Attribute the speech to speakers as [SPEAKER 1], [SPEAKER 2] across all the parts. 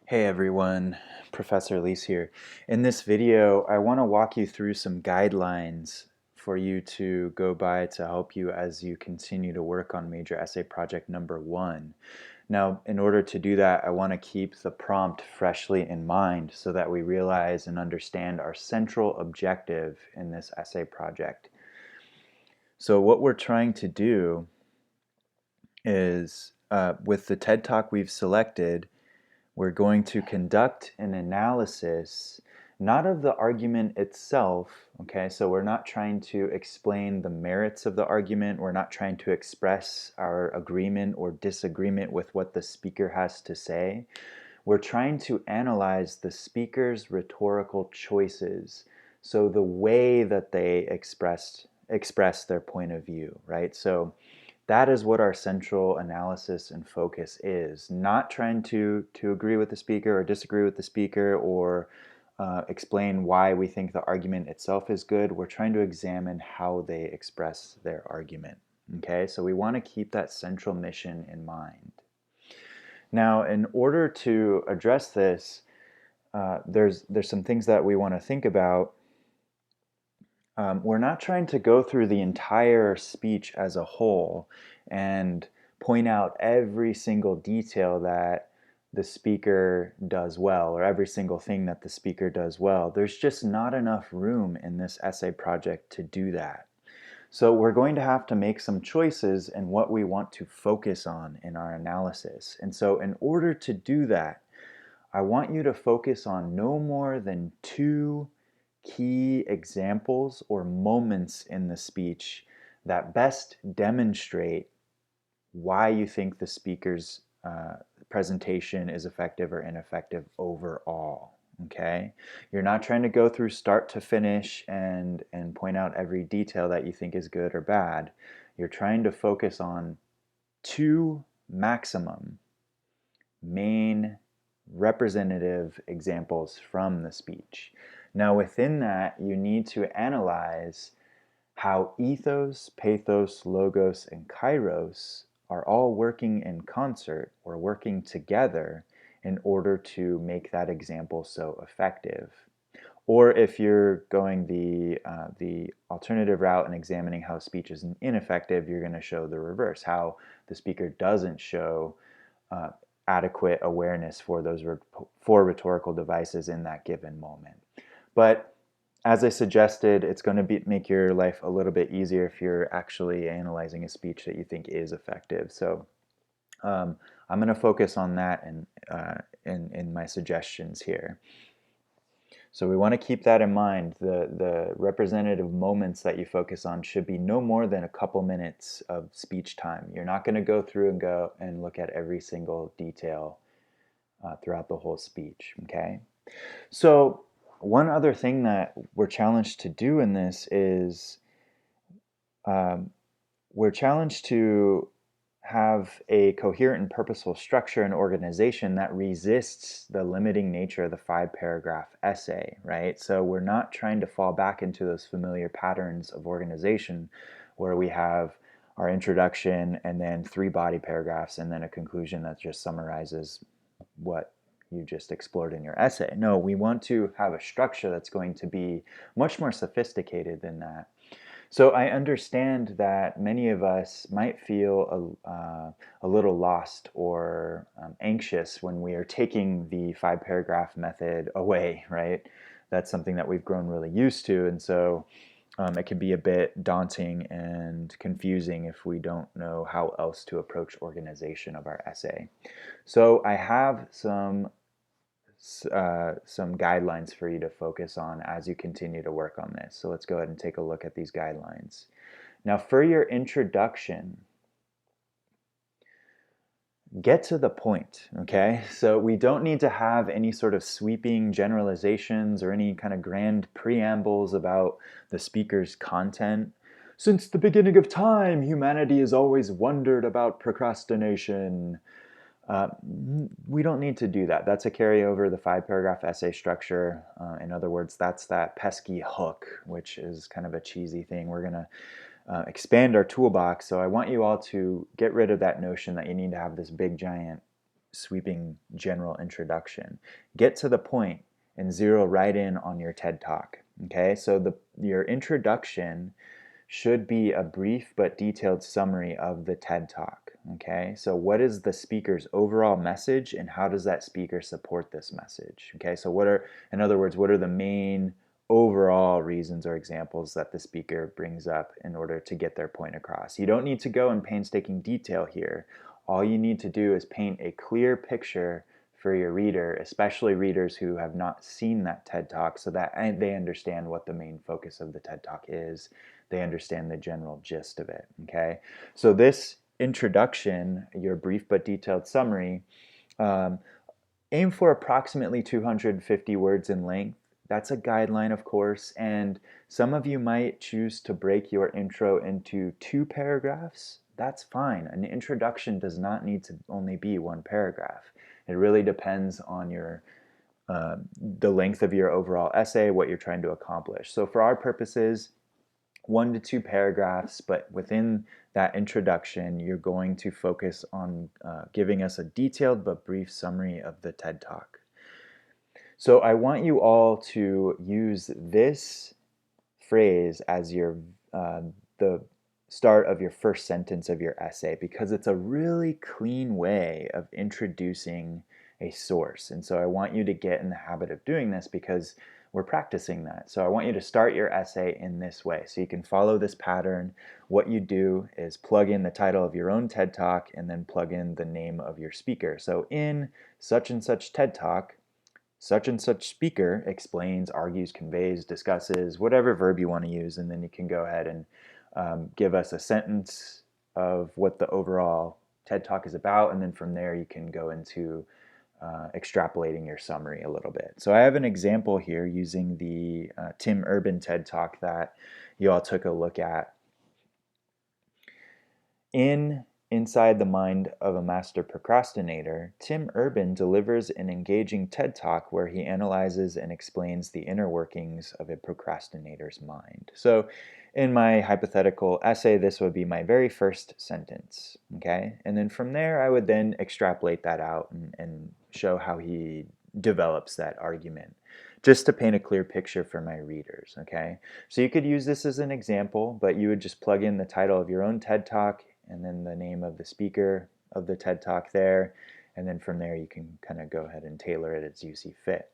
[SPEAKER 1] Hey everyone, Professor Leis here. In this video, I want to walk you through some guidelines for you to go by to help you as you continue to work on major essay project number 1. Now, in order to do that, I want to keep the prompt freshly in mind so that we realize and understand our central objective in this essay project. So what we're trying to do is, with the TED Talk we've selected, we're going to conduct an analysis, not of the argument itself, okay? So we're not trying to explain the merits of the argument. We're not trying to express our agreement or disagreement with what the speaker has to say. We're trying to analyze the speaker's rhetorical choices, so the way that they express their point of view, right? So that is what our central analysis and focus is. Not trying to agree with the speaker or disagree with the speaker or explain why we think the argument itself is good. We're trying to examine how they express their argument. Okay, so we want to keep that central mission in mind. Now, in order to address this, there's some things that we want to think about. We're not trying to go through the entire speech as a whole and point out every single detail that the speaker does well or every single thing that the speaker does well. There's just not enough room in this essay project to do that. So we're going to have to make some choices in what we want to focus on in our analysis. And so in order to do that, I want you to focus on no more than 2 key examples or moments in the speech that best demonstrate why you think the speaker's presentation is effective or ineffective overall. Okay, you're not trying to go through start to finish and point out every detail that you think is good or bad. You're trying to focus on 2 maximum main representative examples from the speech. Now within that, you need to analyze how ethos, pathos, logos, and kairos are all working in concert or working together in order to make that example so effective. Or if you're going the alternative route and examining how speech is ineffective, you're going to show the reverse, how the speaker doesn't show adequate awareness for those 4 rhetorical devices in that given moment. But as I suggested, it's going to make your life a little bit easier if you're actually analyzing a speech that you think is effective. So I'm going to focus on that in my suggestions here. So we want to keep that in mind. The representative moments that you focus on should be no more than a couple minutes of speech time. You're not going to go through and look at every single detail throughout the whole speech, okay? So one other thing that we're challenged to do in this is we're challenged to have a coherent and purposeful structure and organization that resists the limiting nature of the 5-paragraph essay, right? So we're not trying to fall back into those familiar patterns of organization where we have our introduction and then 3 body paragraphs and then a conclusion that just summarizes what you just explored in your essay. No, we want to have a structure that's going to be much more sophisticated than that. So I understand that many of us might feel a little lost or anxious when we are taking the 5-paragraph method away, right? That's something that we've grown really used to, and so it can be a bit daunting and confusing if we don't know how else to approach organization of our essay. So I have some guidelines for you to focus on as you continue to work on this. So let's go ahead and take a look at these guidelines. Now for your introduction, get to the point, okay? So we don't need to have any sort of sweeping generalizations or any kind of grand preambles about the speaker's content. Since the beginning of time, humanity has always wondered about procrastination. We don't need to do that. That's a carryover, the 5-paragraph essay structure. In other words, that's that pesky hook, which is kind of a cheesy thing. We're going to expand our toolbox. So I want you all to get rid of that notion that you need to have this big giant sweeping general introduction. Get to the point and zero right in on your TED Talk. Okay, so your introduction should be a brief but detailed summary of the TED Talk. Okay, so what is the speaker's overall message and how does that speaker support this message? Okay, so in other words, what are the main overall reasons or examples that the speaker brings up in order to get their point across? You don't need to go in painstaking detail here. All you need to do is paint a clear picture for your reader, especially readers who have not seen that TED Talk, so that they understand what the main focus of the TED Talk is. They understand the general gist of it, okay? So this introduction, your brief but detailed summary, aim for approximately 250 words in length. That's a guideline, of course, and some of you might choose to break your intro into 2 paragraphs. That's fine. An introduction does not need to only be 1 paragraph. It really depends on the length of your overall essay, what you're trying to accomplish. So for our purposes, 1 to 2 paragraphs, but within that introduction, you're going to focus on giving us a detailed but brief summary of the TED Talk. So I want you all to use this phrase as the start of your first sentence of your essay, because it's a really clean way of introducing a source. And so I want you to get in the habit of doing this because we're practicing that. So I want you to start your essay in this way. So you can follow this pattern. What you do is plug in the title of your own TED Talk and then plug in the name of your speaker. So in such and such TED Talk, such and such speaker explains, argues, conveys, discusses, whatever verb you want to use, and then you can go ahead and give us a sentence of what the overall TED Talk is about, and then from there you can go into extrapolating your summary a little bit. So I have an example here using the Tim Urban TED Talk that you all took a look at. Inside the Mind of a Master Procrastinator, Tim Urban delivers an engaging TED Talk where he analyzes and explains the inner workings of a procrastinator's mind. So in my hypothetical essay, this would be my very first sentence, okay? And then from there, I would then extrapolate that out and show how he develops that argument, just to paint a clear picture for my readers, okay? So you could use this as an example, but you would just plug in the title of your own TED Talk and then the name of the speaker of the TED Talk there, and then from there you can kind of go ahead and tailor it as you see fit.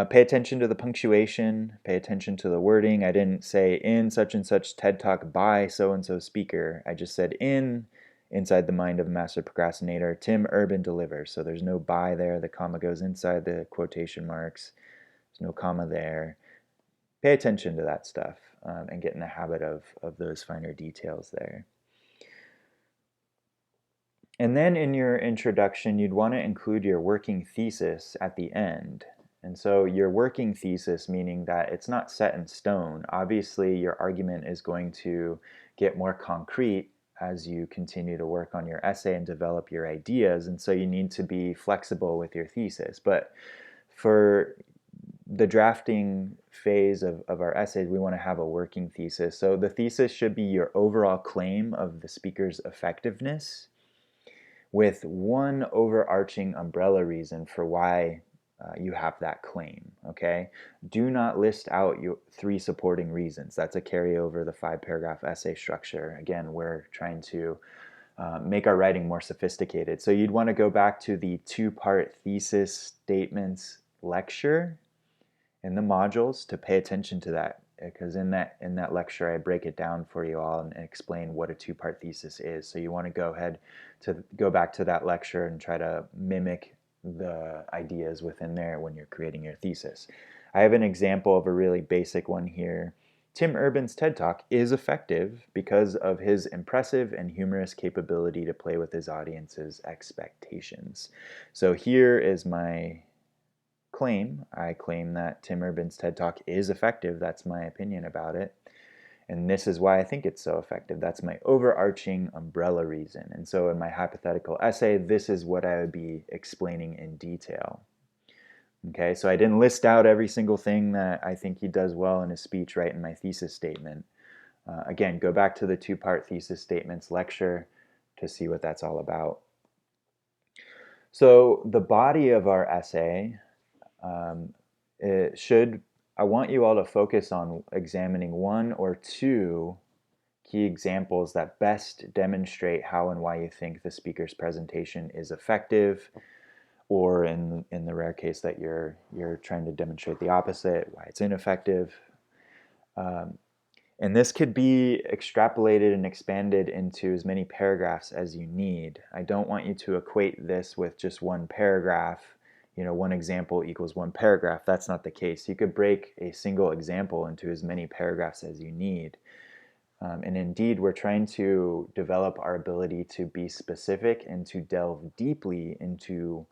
[SPEAKER 1] Pay attention to the punctuation, pay attention to the wording. I didn't say in such and such TED Talk by so-and-so speaker. I just said inside the Mind of a Master Procrastinator, Tim Urban delivers. So there's no by there, the comma goes inside the quotation marks. There's no comma there. Pay attention to that stuff and get in the habit of those finer details there. And then in your introduction, you'd want to include your working thesis at the end. And so your working thesis, meaning that it's not set in stone. Obviously, your argument is going to get more concrete as you continue to work on your essay and develop your ideas. And so you need to be flexible with your thesis. But for the drafting phase of our essays, we want to have a working thesis. So the thesis should be your overall claim of the speaker's effectiveness, with one overarching umbrella reason for why you have that claim, okay? Do not list out your 3 supporting reasons. That's a carryover the 5-paragraph essay structure. Again, we're trying to make our writing more sophisticated. So you'd want to go back to the 2-part thesis statements lecture in the modules to pay attention to that, because in that lecture I break it down for you all and explain what a 2-part thesis is. So you want to go back to that lecture and try to mimic the ideas within there when you're creating your thesis. I have an example of a really basic one here. Tim Urban's TED Talk is effective because of his impressive and humorous capability to play with his audience's expectations. So here is my claim. I claim that Tim Urban's TED Talk is effective. That's my opinion about it. And this is why I think it's so effective. That's my overarching umbrella reason. And so in my hypothetical essay, this is what I would be explaining in detail. Okay, so I didn't list out every single thing that I think he does well in his speech right in my thesis statement. Again, go back to the 2-part thesis statements lecture to see what that's all about. So the body of our essay, I want you all to focus on examining one or two key examples that best demonstrate how and why you think the speaker's presentation is effective, or in the rare case that you're trying to demonstrate the opposite, why it's ineffective. And this could be extrapolated and expanded into as many paragraphs as you need. I don't want you to equate this with just one paragraph, one example equals one paragraph. That's not the case. You could break a single example into as many paragraphs as you need. And indeed, we're trying to develop our ability to be specific and to delve deeply into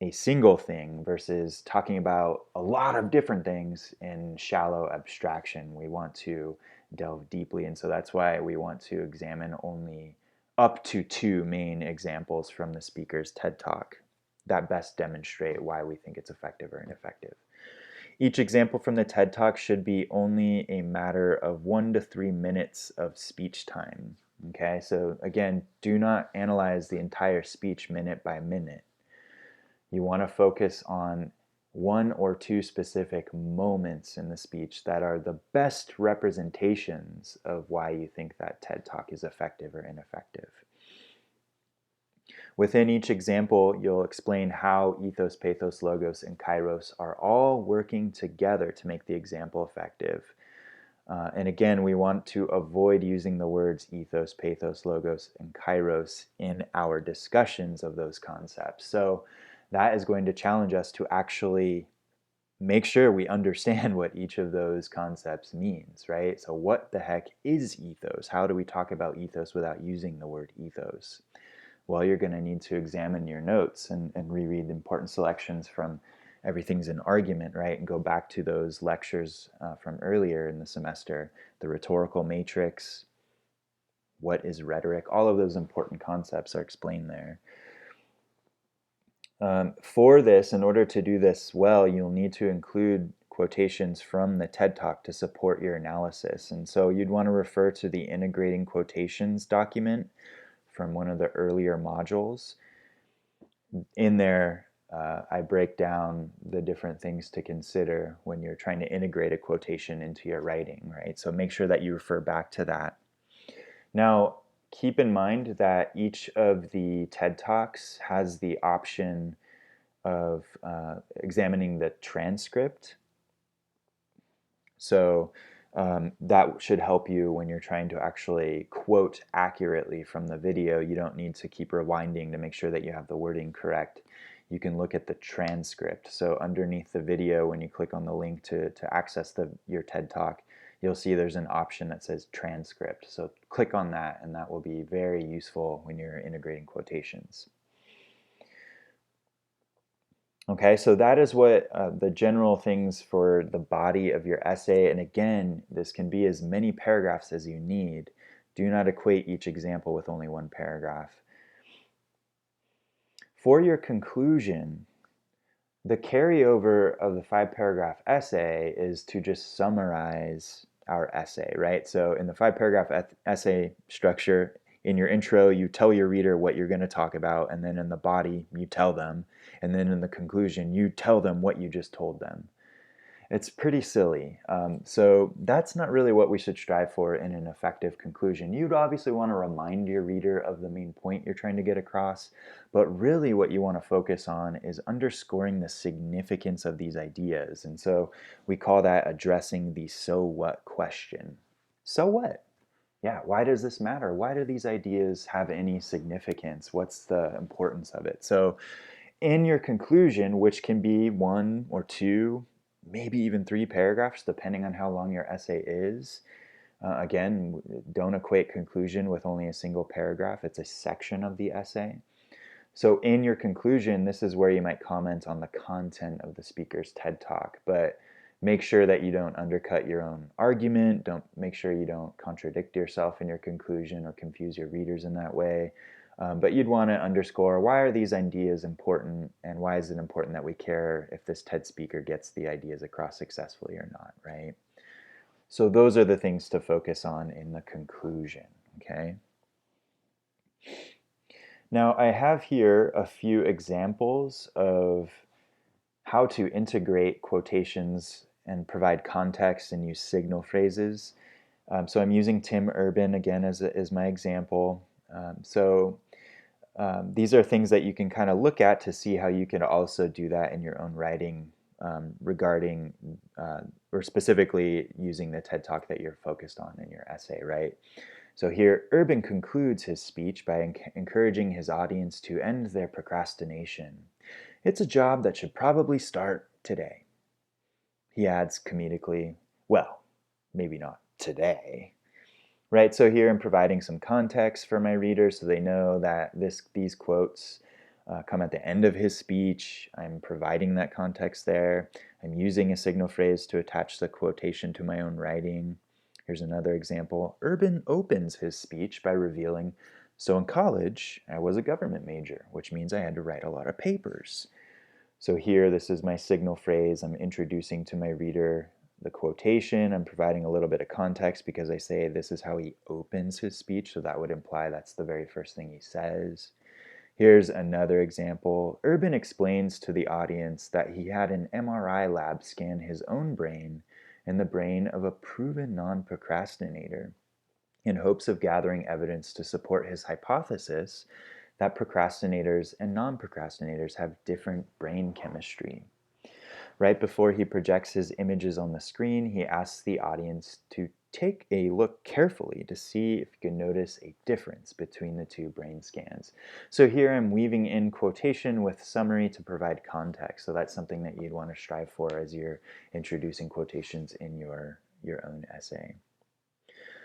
[SPEAKER 1] a single thing versus talking about a lot of different things in shallow abstraction. We want to delve deeply, and so that's why we want to examine only up to two main examples from the speaker's TED Talk that best demonstrate why we think it's effective or ineffective. Each example from the TED Talk should be only a matter of 1 to 3 minutes of speech time. Okay, so again, do not analyze the entire speech minute by minute. You want to focus on one or two specific moments in the speech that are the best representations of why you think that TED Talk is effective or ineffective. Within each example, you'll explain how ethos, pathos, logos, and kairos are all working together to make the example effective. And again, we want to avoid using the words ethos, pathos, logos, and kairos in our discussions of those concepts. So that is going to challenge us to actually make sure we understand what each of those concepts means, right? So what the heck is ethos? How do we talk about ethos without using the word ethos? Well, you're going to need to examine your notes and reread important selections from Everything's an Argument, right? And go back to those lectures from earlier in the semester, the rhetorical matrix, what is rhetoric, all of those important concepts are explained there. For this, in order to do this well, you'll need to include quotations from the TED Talk to support your analysis. And so you'd want to refer to the Integrating Quotations document from one of the earlier modules. In there, I break down the different things to consider when you're trying to integrate a quotation into your writing, right? So make sure that you refer back to that. Now, keep in mind that each of the TED Talks has the option of examining the transcript. So that should help you when you're trying to actually quote accurately from the video. You don't need to keep rewinding to make sure that you have the wording correct. You can look at the transcript. So underneath the video, when you click on the link to access your TED Talk, you'll see there's an option that says transcript. So click on that, and that will be very useful when you're integrating quotations. Okay, so that is what the general things for the body of your essay. And again, this can be as many paragraphs as you need. Do not equate each example with only one paragraph. For your conclusion, the carryover of the 5-paragraph essay is to just summarize our essay, right? So in the 5-paragraph essay structure, in your intro, you tell your reader what you're going to talk about, and then in the body, you tell them, and then in the conclusion, you tell them what you just told them. It's pretty silly. So that's not really what we should strive for in an effective conclusion. You'd obviously want to remind your reader of the main point you're trying to get across, but really what you want to focus on is underscoring the significance of these ideas. And so we call that addressing the so what question. So what? Yeah, why does this matter? Why do these ideas have any significance? What's the importance of it? So in your conclusion, which can be 1 or 2, maybe even 3 paragraphs, depending on how long your essay is. Again, don't equate conclusion with only a single paragraph. It's a section of the essay. So in your conclusion, this is where you might comment on the content of the speaker's TED Talk, but make sure that you don't undercut your own argument. Make sure you don't contradict yourself in your conclusion or confuse your readers in that way. But you'd want to underscore, why are these ideas important, and why is it important that we care if this TED speaker gets the ideas across successfully or not, right? So those are the things to focus on in the conclusion, okay? Now I have here a few examples of how to integrate quotations and provide context and use signal phrases. So I'm using Tim Urban again as my example. These are things that you can kind of look at to see how you can also do that in your own writing regarding or specifically using the TED Talk that you're focused on in your essay, right? So here, Urban concludes his speech by encouraging his audience to end their procrastination. It's a job that should probably start today. He adds comedically, well, maybe not today. Right, so here I'm providing some context for my readers so they know that these quotes come at the end of his speech. I'm providing that context there. I'm using a signal phrase to attach the quotation to my own writing. Here's another example. Urban opens his speech by revealing, so in college, I was a government major, which means I had to write a lot of papers. So here, this is my signal phrase. I'm introducing to my reader the quotation. I'm providing a little bit of context because I say this is how he opens his speech, so that would imply that's the very first thing he says. Here's another example. Urban explains to the audience that he had an MRI lab scan his own brain and the brain of a proven non-procrastinator in hopes of gathering evidence to support his hypothesis that procrastinators and non-procrastinators have different brain chemistry. Right before he projects his images on the screen, he asks the audience to take a look carefully to see if you can notice a difference between the two brain scans. So here I'm weaving in quotation with summary to provide context. So that's something that you'd want to strive for as you're introducing quotations in your own essay.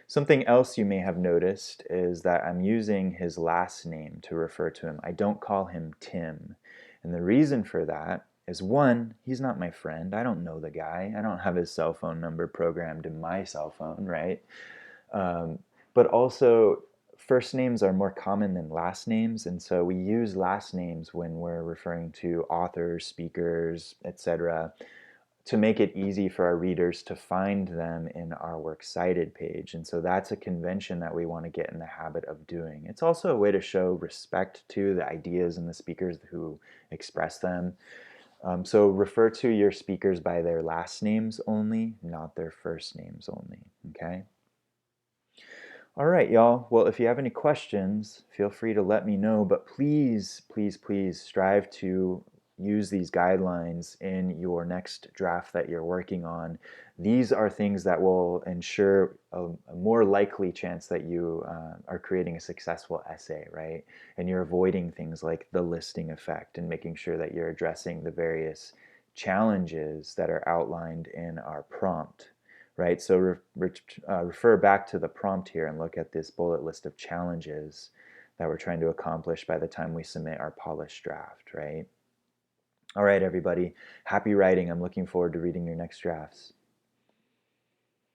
[SPEAKER 1] Something else you may have noticed is that I'm using his last name to refer to him. I don't call him Tim. And the reason for that is, one, he's not my friend. I don't know the guy. I don't have his cell phone number programmed in my cell phone, right? But also, first names are more common than last names, and so we use last names when we're referring to authors, speakers, etc., to make it easy for our readers to find them in our Works Cited page. And so that's a convention that we want to get in the habit of doing. It's also a way to show respect to the ideas and the speakers who express them. So refer to your speakers by their last names only, not their first names only, okay? All right, y'all. Well, if you have any questions, feel free to let me know, but please, please, please strive to use these guidelines in your next draft that you're working on. These are things that will ensure a more likely chance that you are creating a successful essay, right? And you're avoiding things like the listing effect and making sure that you're addressing the various challenges that are outlined in our prompt, right? So refer back to the prompt here and look at this bullet list of challenges that we're trying to accomplish by the time we submit our polished draft, right? All right, everybody. Happy writing. I'm looking forward to reading your next drafts.